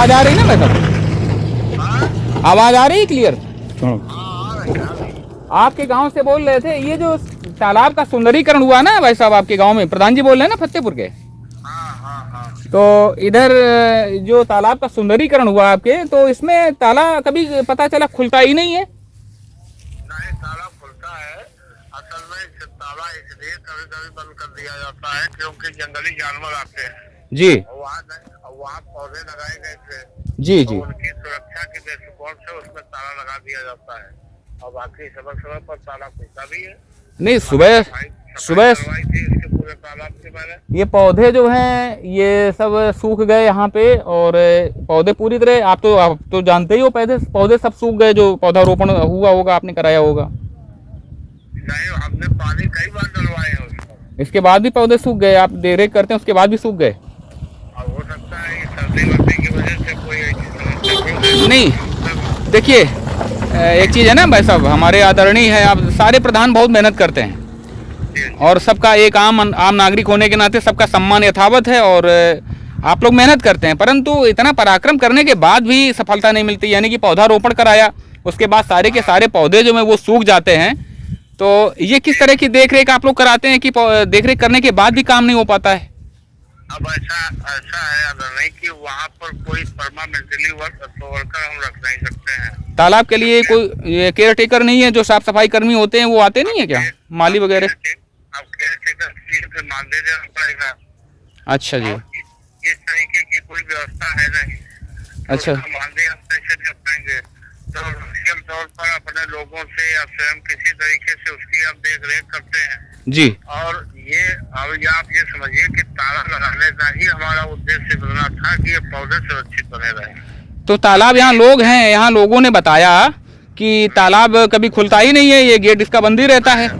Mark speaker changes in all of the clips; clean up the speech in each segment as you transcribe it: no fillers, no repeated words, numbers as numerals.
Speaker 1: आवाज आ रही है ना भाई साहब? आवाज आ रही है क्लियर? आपके गांव से बोल रहे थे, ये जो तालाब का सुंदरीकरण हुआ ना भाई साहब आपके गांव में, प्रधान जी बोल रहे हैं ना फतेहपुर के। तो इधर जो तालाब का सुंदरीकरण हुआ आपके, तो इसमें ताला कभी पता चला खुलता ही नहीं है।
Speaker 2: नहीं, ताला खुलता है। असल में ताला इसलिए कभी कभी बंद कर दिया जाता है क्योंकि जंगली जानवर आते हैं
Speaker 1: जी
Speaker 2: वहाँ पौधे लगाए गए थे।
Speaker 1: जी
Speaker 2: तो
Speaker 1: जी।
Speaker 2: उनकी सुरक्षा के दृष्टिकोण से उसमें ताला लगा दिया जाता है और बाकी समय समय पर ताला खुलता भी है।
Speaker 1: नहीं, सुबह सुबह
Speaker 2: करवाई थी इसके पूरे तालाब के मैंने।
Speaker 1: ये पौधे जो हैं ये सब सूख गए यहाँ पे, और पौधे पूरी तरह, आप तो जानते ही हो, पौधे सब सूख गए, जो पौधारोपण हुआ होगा आपने कराया होगा।
Speaker 2: नहीं, हमने पानी कई बार डलवाए हैं उसको।
Speaker 1: इसके बाद भी पौधे सूख गए, आप देखरेख करते हैं उसके बाद भी सूख गए?
Speaker 2: और हो सकता है ये सर्दी वर्दी की वजह से कोई ऐसी समस्या
Speaker 1: नहीं, देखिए एक चीज़ है ना भाई साहब, हमारे आदरणीय है, आप सारे प्रधान बहुत मेहनत करते हैं और सबका एक आम नागरिक होने के नाते सबका सम्मान यथावत है, और आप लोग मेहनत करते हैं, परंतु इतना पराक्रम करने के बाद भी सफलता नहीं मिलती। यानी कि पौधारोपण कराया, उसके बाद सारे के सारे पौधे जो है वो सूख जाते हैं। तो ये किस तरह की देखरेख आप लोग कराते हैं कि देखरेख करने के बाद भी काम नहीं हो पाता है?
Speaker 2: अब ऐसा है नहीं कि वहाँ पर कोई परमानेंटली वर्कर हम रख नहीं सकते हैं।
Speaker 1: तालाब के लिए कोई केयर टेकर नहीं है? जो साफ सफाई कर्मी होते हैं वो आते नहीं है क्या, माली वगैरह?
Speaker 2: अब केयर टेकर मानदेय देना पड़ेगा।
Speaker 1: अच्छा जी।
Speaker 2: इस तरीके की कोई व्यवस्था है नहीं।
Speaker 1: अच्छा।
Speaker 2: मानदेय हम कैसे दे पाएंगे? तो नियम तौर पर अपने लोगों से या स्वयं किसी तरीके से उसकी हम देख रेख करते हैं
Speaker 1: जी।
Speaker 2: और ये अब आप ये समझिए कि ताला लगाने का ही हमारा उद्देश्य बना था कि ये पौधे सुरक्षित बने रहे।
Speaker 1: तो तालाब, यहाँ लोग हैं, यहाँ लोगों ने बताया कि तालाब कभी खुलता ही नहीं है, ये गेट इसका बंद ही रहता है।
Speaker 2: ऐसा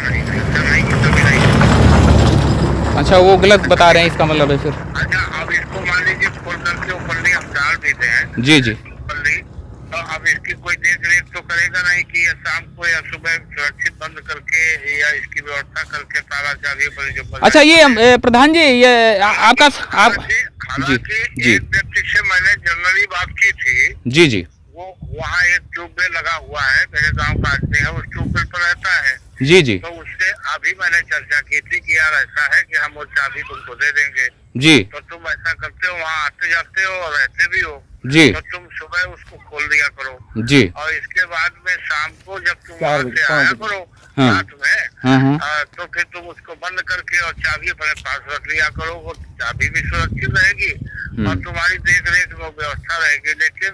Speaker 2: नहीं कभी नहीं।
Speaker 1: अच्छा, वो गलत बता रहे हैं, इसका मतलब है फिर?
Speaker 2: अच्छा, अब इसको मान लीजिए खोल करके वो पल्ली हम डाल देते हैं।
Speaker 1: जी जी।
Speaker 2: पल्ली, तो अब इसकी कोई देख रेख तो करेगा नहीं कि ये शाम को या सुबह सुरक्षित बंद करके या इसकी व्यवस्था करके ताला चाबी पर जो।
Speaker 1: अच्छा, ये प्रधान जी, ये आपका आप जी जी
Speaker 2: एक व्यक्ति से मैंने जनरली बात की थी।
Speaker 1: जी जी।
Speaker 2: वो वहाँ एक ट्यूबवेल लगा हुआ है, मेरे गांव का आदमी है, उस ट्यूबवेल पर रहता है।
Speaker 1: जी जी।
Speaker 2: तो उससे अभी मैंने चर्चा की थी कि यार ऐसा है कि हम वो चाबी तुमको दे देंगे।
Speaker 1: जी।
Speaker 2: तो तुम ऐसा करते हो, वहाँ आते जाते हो और रहते भी हो।
Speaker 1: जी।
Speaker 2: तो तुम सुबह उसको खोल दिया करो
Speaker 1: जी।
Speaker 2: और इसके बाद में शाम को जब तुम वहाँ से आया करो
Speaker 1: हाँ।
Speaker 2: रात में,
Speaker 1: हाँ।
Speaker 2: तो फिर तुम उसको बंद करके और चाबी अपने पास रख लिया करो। वो चाबी भी सुरक्षित रहेगी और तुम्हारी देख रेख में व्यवस्था रहेगी। लेकिन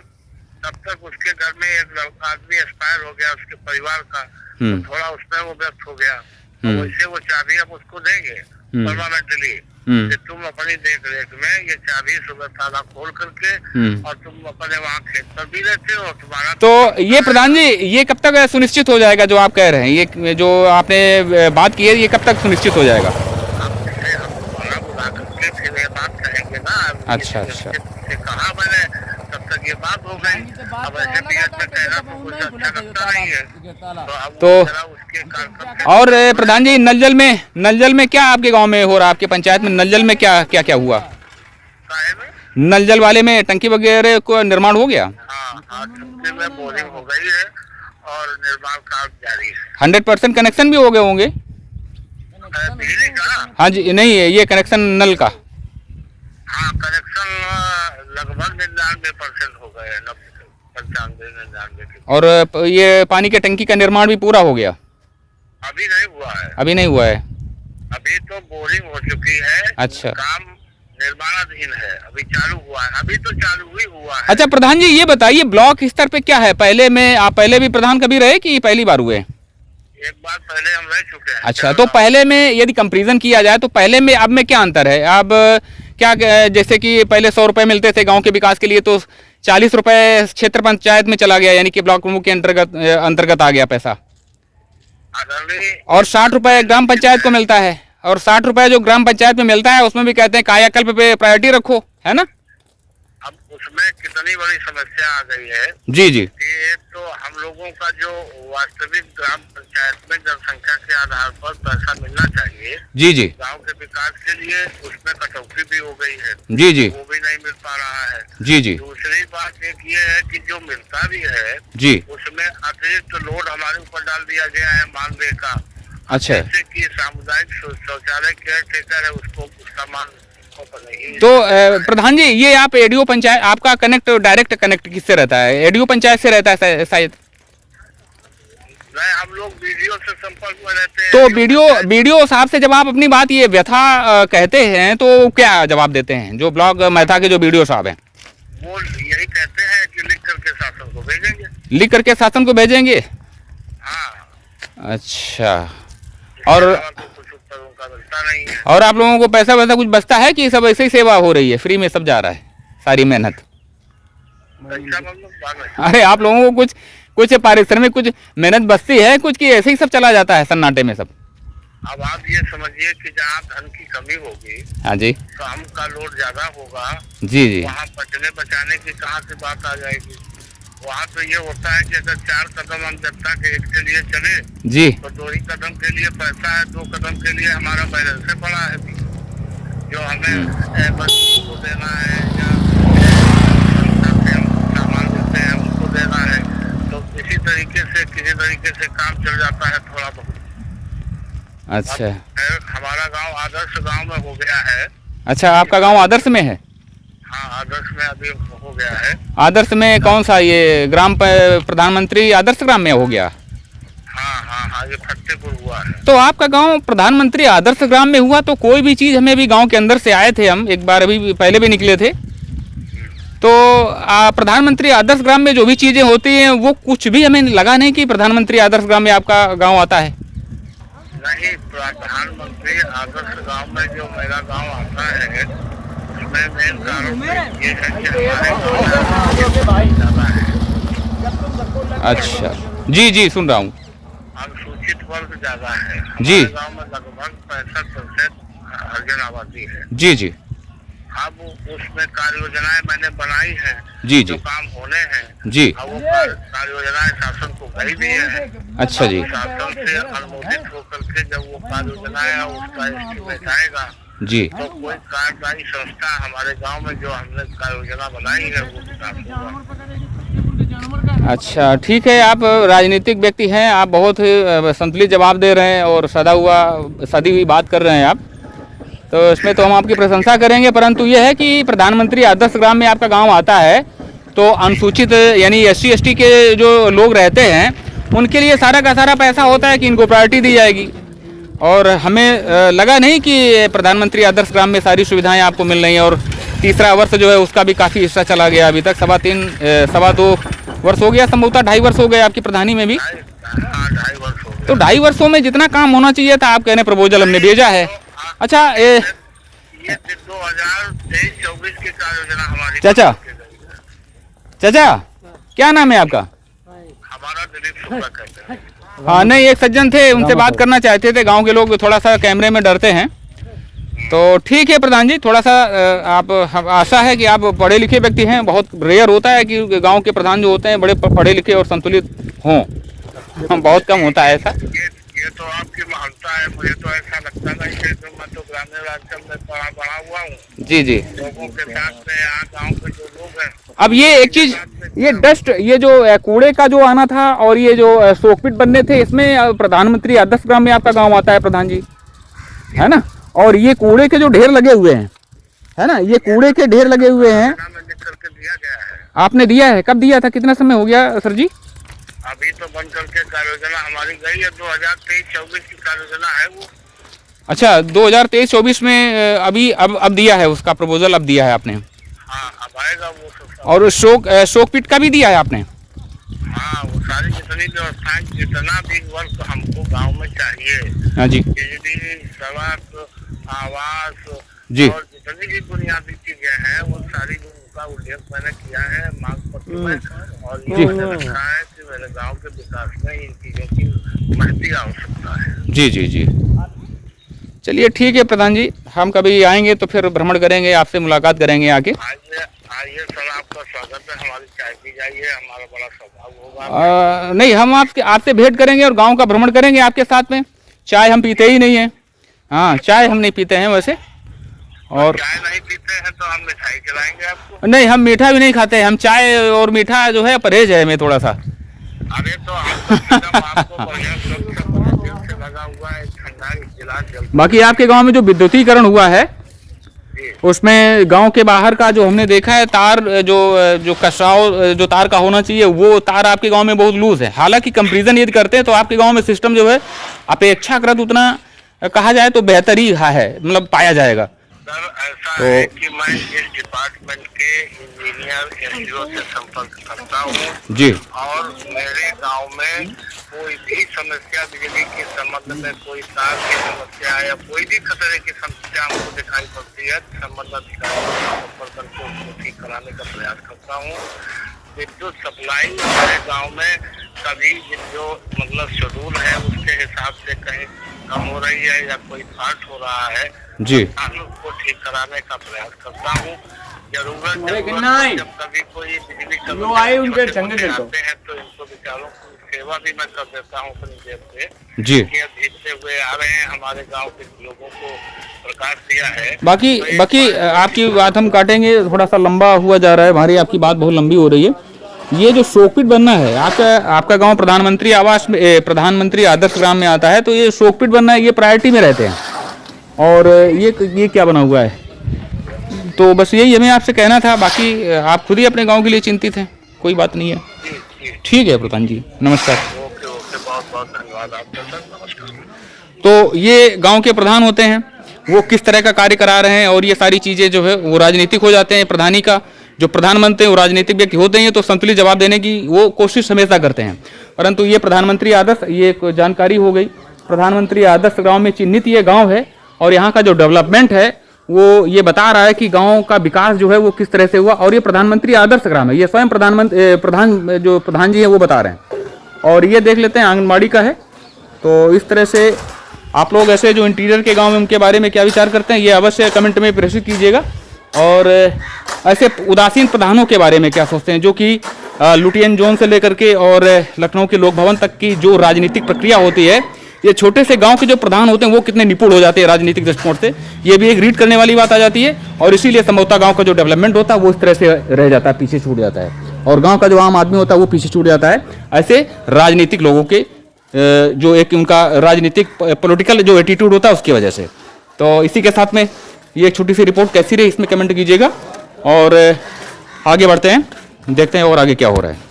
Speaker 2: तब तक उसके घर में एक आदमी एक्सपायर हो गया, उसके परिवार का, तो थोड़ा उसमें वो व्यक्त हो गया। तो वैसे वो चाबी हम उसको देंगे परमानेंटली कि तुम अपनी देख रेख में ये चाबी सुबह ताला खोल करके और तुम अपने वहाँ खेत पर भी रहते हो तुम्हारा।
Speaker 1: तो ये प्रधान जी, ये कब तक सुनिश्चित हो जाएगा जो आप कह रहे हैं, ये जो आपने बात की है, ये कब तक सुनिश्चित हो जाएगा?
Speaker 2: हम बुला करके फिर ये बात कहेंगे ना।
Speaker 1: अच्छा अच्छा।
Speaker 2: कहा मैंने, तब तक ये बात हो गई। अब ऐसे भी अच्छा कहना तो कुछ अच्छा लगता नहीं है। तो उसके
Speaker 1: और प्रधान जी, नल जल में क्या आपके गांव में हो रहा है? आपके पंचायत में नल जल में क्या क्या क्या हुआ? नल जल वाले में टंकी वगैरह को निर्माण हो गया?
Speaker 2: हाँ, टंकी में बोरिंग हो गई है और निर्माण काम जारी है।
Speaker 1: 100% कनेक्शन भी हो गए होंगे?
Speaker 2: बिजली का?
Speaker 1: हाँ जी, नहीं ये कनेक्शन नल का?
Speaker 2: हाँ, कनेक्शन लगभग 99% हो गए, 95-99।
Speaker 1: और ये पानी के टंकी का निर्माण भी पूरा हो गया?
Speaker 2: अभी नहीं हुआ है।
Speaker 1: अभी नहीं हुआ है?
Speaker 2: अभी तो बोरिंग हो चुकी है।
Speaker 1: अच्छा।
Speaker 2: काम निर्माणाधीन है, अभी चालू हुआ है, अभी तो चालू ही हुआ है।
Speaker 1: अच्छा प्रधान जी, ये बताइए ब्लॉक स्तर पे क्या है? आप पहले भी प्रधान कभी रहे कि पहली बार हुए?
Speaker 2: एक बार पहले हम रह चुके हैं।
Speaker 1: अच्छा, तो पहले में यदि कंपैरिजन किया जाए तो पहले में अब में क्या अंतर है? अब क्या, जैसे कि पहले 100 रुपए मिलते थे गांव के विकास के लिए, तो 40 रुपए क्षेत्र पंचायत में चला गया, यानी कि ब्लॉक प्रमुख के अंतर्गत आ गया पैसा, और 60 रुपए ग्राम पंचायत को मिलता है, और 60 रुपए जो ग्राम पंचायत में मिलता है उसमें भी कहते हैं कायाकल्प पे प्रायोरिटी रखो, है ना?
Speaker 2: अब उसमें कितनी बड़ी समस्या आ गई है।
Speaker 1: जी जी।
Speaker 2: कि तो हम लोगों का जो वास्तविक ग्राम पंचायत में जनसंख्या के आधार पर पैसा मिलना चाहिए,
Speaker 1: जी जी,
Speaker 2: गांव के विकास विकास के लिए उसमें कटौती भी हो गई है,
Speaker 1: जी जी
Speaker 2: वो भी नहीं मिल पा रहा है।
Speaker 1: जी जी
Speaker 2: दूसरी बात एक ये है कि जो मिलता भी है
Speaker 1: जी।
Speaker 2: उसमें अतिरिक्त लोड हमारे ऊपर डाल दिया गया है मानदेय का।
Speaker 1: अच्छा,
Speaker 2: जैसे कि सामुदायिक शौचालय केयर टेकर है, उसको उसका मान नहीं।
Speaker 1: तो प्रधान जी, ये आप एडीओ पंचायत, आपका कनेक्ट डायरेक्ट कनेक्ट किससे रहता है? एडीओ पंचायत से रहता है शायद?
Speaker 2: नहीं, हम लोग वीडियो से संपर्क में रहते हैं।
Speaker 1: तो वीडियो साहब से जब आप अपनी बात ये व्यथा कहते हैं तो क्या जवाब देते हैं? जो ब्लॉग मैथा के जो वीडियो साहब हैं
Speaker 2: वो यही कहते हैं कि लिख करके शासन को भेजेंगे।
Speaker 1: लिख करके शासन को भेजेंगे?
Speaker 2: हाँ।
Speaker 1: अच्छा, और
Speaker 2: तो कुछ उत्तर उनका मिलता नहीं है।
Speaker 1: और आप लोगों को पैसा वैसा कुछ बचता है कि सब ऐसे ही सेवा हो रही है, फ्री में सब जा रहा है सारी मेहनत?
Speaker 2: पैसा मतलब बात नहीं।
Speaker 1: अरे आप लोगों को कुछ पारिश्रमिक, कुछ मेहनत बचती है कुछ, कि ऐसे ही सब चला जाता है सन्नाटे में सब?
Speaker 2: अब आप ये समझिए कि जहाँ धन की कमी होगी,
Speaker 1: हाँ जी,
Speaker 2: काम का लोड ज्यादा होगा,
Speaker 1: जी जी
Speaker 2: वहाँ बचने बचाने की कहाँ से बात आ जाएगी। वहाँ तो ये होता है कि अगर 4 कदम हम जनता के हित के लिए चले
Speaker 1: जी,
Speaker 2: तो 2 ही कदम के लिए पैसा है, 2 कदम के लिए हमारा बैलेंस से पड़ा है जो हमें बच्चों को देना है या संस्था से हम सामान देते हैं उनको देना है। तो इसी तरीके से किसी तरीके से काम चल जाता है थोड़ा बहुत।
Speaker 1: अच्छा
Speaker 2: हमारा गांव आदर्श गांव में हो गया है।
Speaker 1: अच्छा, आपका गांव आदर्श में है?
Speaker 2: हाँ, आदर्श में अभी हो गया है।
Speaker 1: आदर्श में कौन सा? ये ग्राम प्रधानमंत्री आदर्श ग्राम में हो गया?
Speaker 2: हाँ हाँ हाँ, ये फतेहपुर हुआ है।
Speaker 1: तो आपका गांव प्रधानमंत्री आदर्श ग्राम में हुआ, तो कोई भी चीज़ हमें भी गांव के अंदर से आए थे, हम एक बार अभी पहले भी निकले थे, तो प्रधानमंत्री आदर्श ग्राम में जो भी चीज़ें होती हैं वो कुछ भी हमें लगा नहीं कि प्रधानमंत्री आदर्श ग्राम में आपका गांव आता है।
Speaker 2: नहीं, प्रधानमंत्री आदर्श गांव में जो मेरा गांव आता है उसमें मेन कारण ये है कि हमारे ज्यादा है।
Speaker 1: अच्छा, जी जी, सुन रहा हूँ।
Speaker 2: अनुसूचित वर्ग ज्यादा है
Speaker 1: जी।
Speaker 2: हमारे गांव में, लगभग 65% हरिजन आबादी है।
Speaker 1: जी जी
Speaker 2: अब उसमें कार्य योजनाएं मैंने बनाई है
Speaker 1: जी
Speaker 2: जो
Speaker 1: जी
Speaker 2: काम होने हैं
Speaker 1: जी।
Speaker 2: अब वो कार्य योजनाएं शासन को गई भी है।
Speaker 1: अच्छा जी,
Speaker 2: शासन से अनुमोदित होकर के जब वो कार्य योजनाएं उसका एस्टीमेट आएगा
Speaker 1: जी।
Speaker 2: तो कोई कार्यकारी संस्था हमारे गांव में जो हमने कार्य योजना बनाई है वो विकास होगा।
Speaker 1: अच्छा, ठीक है, आप राजनीतिक व्यक्ति हैं, आप बहुत संतुलित जवाब दे रहे हैं और सदी हुई बात कर रहे हैं आप, तो इसमें तो हम आपकी प्रशंसा करेंगे। परंतु यह है कि प्रधानमंत्री आदर्श ग्राम में आपका गांव आता है तो अनुसूचित यानी SC ST के जो लोग रहते हैं उनके लिए सारा का सारा पैसा होता है कि इनको प्रायोरिटी दी जाएगी, और हमें लगा नहीं कि प्रधानमंत्री आदर्श ग्राम में सारी सुविधाएं आपको मिल रही हैं। और तीसरा वर्ष जो है उसका भी काफ़ी हिस्सा चला गया, अभी तक 2.5 वर्ष हो गया, संभवतः 2.5 वर्ष हो गए आपकी प्रधानी में भी।
Speaker 2: हाँ, 2.5 वर्ष हो गए।
Speaker 1: तो 2.5 वर्षों में जितना काम होना चाहिए था आप कहने प्रपोजल हमने भेजा है। अच्छा,
Speaker 2: ये 2023-24 की कार्य योजना हमारी
Speaker 1: चाचा क्या नाम है आपका?
Speaker 2: हमारा दिलीप शुक्ला कहते हैं।
Speaker 1: हाँ, नहीं, एक सज्जन थे, उनसे बात करना चाहते थे। गांव के लोग थोड़ा सा कैमरे में डरते हैं, तो ठीक है प्रधान जी, थोड़ा सा आप, आशा है कि आप पढ़े लिखे व्यक्ति हैं। बहुत रेयर होता है कि गांव के प्रधान जो होते हैं बड़े पढ़े लिखे और संतुलित हों, बहुत कम होता है ऐसा।
Speaker 2: ये तो आपकी महानता है, मुझे तो ऐसा लगता नहीं है। तो मैं तो ग्रामीण अंचल में बड़ा हुआ हूँ
Speaker 1: जी जी।
Speaker 2: लोगों के साथ में, यहाँ गाँव के जो लोग हैं।
Speaker 1: अब ये एक चीज, ये डस्ट, ये जो कूड़े का जो आना था और ये जो सोकपिट बनने थे, इसमें प्रधानमंत्री आदर्श ग्राम में आपका गांव आता है प्रधान जी, है ना? और ये कूड़े के जो ढेर लगे हुए हैं, है ना, ये कूड़े के ढेर लगे हुए हैं,
Speaker 2: दिया गया है।
Speaker 1: आपने दिया है? कब दिया था, कितना समय हो गया सर जी?
Speaker 2: अभी तो बन करके कार्य योजना हमारी गई है, 2023-24 की कार्य योजना है वो।
Speaker 1: अच्छा, 2023-24 में अभी अब दिया है, उसका प्रपोजल अब दिया है आपने?
Speaker 2: हाँ, अब आएगा वो सब।
Speaker 1: और शोकपिट का भी दिया है आपने?
Speaker 2: हाँ, वो सारी जितनी व्यवस्थाएं, जितना भी वर्क हमको गांव में चाहिए,
Speaker 1: हाँ जी,
Speaker 2: बिजली, सड़क, आवास
Speaker 1: जी
Speaker 2: और जितनी भी बुनियादी चीजें हैं वो सारी का उल्लेख मैंने किया है मांग पत्र में। और ये मैंने रखा है कि मेरे गांव के विकास में इन चीजों की महती आवश्यकता है।
Speaker 1: जी जी जी। चलिए ठीक है प्रधान जी, हम कभी आएंगे तो फिर भ्रमण करेंगे, आपसे मुलाकात करेंगे आके।
Speaker 2: आइए सर, आपका स्वागत है, हमारी चाय पी जाइए, हमारा बड़ा स्वभाव होगा।
Speaker 1: नहीं, हम आपसे भेंट करेंगे और गांव का भ्रमण करेंगे आपके साथ में। चाय हम पीते ही नहीं हैं, हाँ, चाय हम नहीं पीते हैं वैसे। और
Speaker 2: चाय नहीं पीते हैं तो हम मिठाई खिलाएंगे आपको।
Speaker 1: नहीं, हम मीठा भी नहीं खाते हैं, हम चाय और मीठा जो है परहेज है हमें थोड़ा सा।
Speaker 2: अरे तो आपको बढ़िया से लगा हुआ है, ठंडा गिलास जल।
Speaker 1: बाकी आपके गांव में जो विद्युतीकरण हुआ है
Speaker 2: जी।
Speaker 1: उसमें गांव के बाहर का जो हमने देखा है तार जो कसाव जो तार का होना चाहिए वो तार आपके गांव में बहुत लूज है। हालांकि कंपेरिजन यदि करते हैं तो आपके गांव में सिस्टम जो है अपेक्षाकृत उतना कहा जाए तो बेहतर ही है, मतलब पाया जाएगा।
Speaker 2: सर ऐसा है कि मैं इस डिपार्टमेंट के इंजीनियर एनजीओ से संपर्क करता हूँ
Speaker 1: जी।
Speaker 2: और मेरे गांव में कोई भी समस्या बिजली के संबंध में, कोई तार की समस्या या कोई भी खतरे की समस्या हमको दिखाई पड़ती है, संबंधित अधिकारियों से संपर्क करके उसको ठीक कराने का प्रयास करता हूँ। विद्युत सप्लाई हमारे गाँव में कभी जो मतलब शेड्यूल है उसके हिसाब से कहीं कम हो रही है या कोई फाल्ट हो रहा है
Speaker 1: जी,
Speaker 2: हम उसको ठीक कराने का प्रयास करता हूँ। जरूरत जब कभी कोई बिजली आते हैं तो इनको बेचारों की सेवा भी मैं कर देता हूँ अपनी जेब से।
Speaker 1: जी।
Speaker 2: भेजते हुए आ रहे हैं, हमारे गांव के लोगों को प्रकाश दिया है।
Speaker 1: बाकी आपकी बात हम काटेंगे, थोड़ा सा लंबा हुआ जा रहा है, हमारी आपकी बात बहुत लंबी हो रही है। ये जो शोकपीट बनना है आपका गांव प्रधानमंत्री आवास में, प्रधानमंत्री आदर्श ग्राम में आता है, तो ये शोकपीट बनना है, ये प्रायोरिटी में रहते हैं। और ये क्या बना हुआ है, तो बस यही हमें आपसे कहना था। बाकी आप खुद ही अपने गांव के लिए चिंतित हैं, कोई बात नहीं है। ठीक है प्रधान जी, नमस्कार।
Speaker 2: ओके ओके, बहुत बहुत धन्यवाद आपका सर, नमस्कार।
Speaker 1: तो ये गांव के प्रधान होते हैं, वो किस तरह का कार्य करा रहे हैं, और ये सारी चीज़ें जो है वो राजनीतिक हो जाते हैं। प्रधानी का जो प्रधानमंत्री वो राजनीतिक व्यक्ति होते हैं, तो संतुलित जवाब देने की वो कोशिश हमेशा करते हैं। परंतु ये प्रधानमंत्री आदर्श, ये एक जानकारी हो गई, प्रधानमंत्री आदर्श गाँव में चिन्हित ये गाँव है, और यहाँ का जो डेवलपमेंट है वो ये बता रहा है कि गांव का विकास जो है वो किस तरह से हुआ। और ये प्रधानमंत्री आदर्श ग्राम है, ये स्वयं प्रधान जी हैं वो बता रहे हैं। और ये देख लेते हैं आंगनबाड़ी का है। तो इस तरह से आप लोग ऐसे जो इंटीरियर के गांव में उनके बारे में क्या विचार करते हैं, ये अवश्य कमेंट में प्रेषित कीजिएगा। और ऐसे उदासीन प्रधानों के बारे में क्या सोचते हैं, जो कि लुटियन जोन से लेकर के और लखनऊ के लोक भवन तक की जो राजनीतिक प्रक्रिया होती है, ये छोटे से गांव के जो प्रधान होते हैं वो कितने निपुण हो जाते हैं राजनीतिक दृष्टिकोण से, ये भी एक रीड करने वाली बात आ जाती है। और इसीलिए संभवतः गांव का जो डेवलपमेंट होता है वो इस तरह से रह जाता है, पीछे छूट जाता है, और गांव का जो आम आदमी होता है वो पीछे छूट जाता है। ऐसे राजनीतिक लोगों के जो एक उनका राजनीतिक पॉलिटिकल जो एटीट्यूड होता है उसकी वजह से। तो इसी के साथ में ये एक छोटी सी रिपोर्ट कैसी रही इसमें कमेंट कीजिएगा, और आगे बढ़ते हैं, देखते हैं और आगे क्या हो रहा है।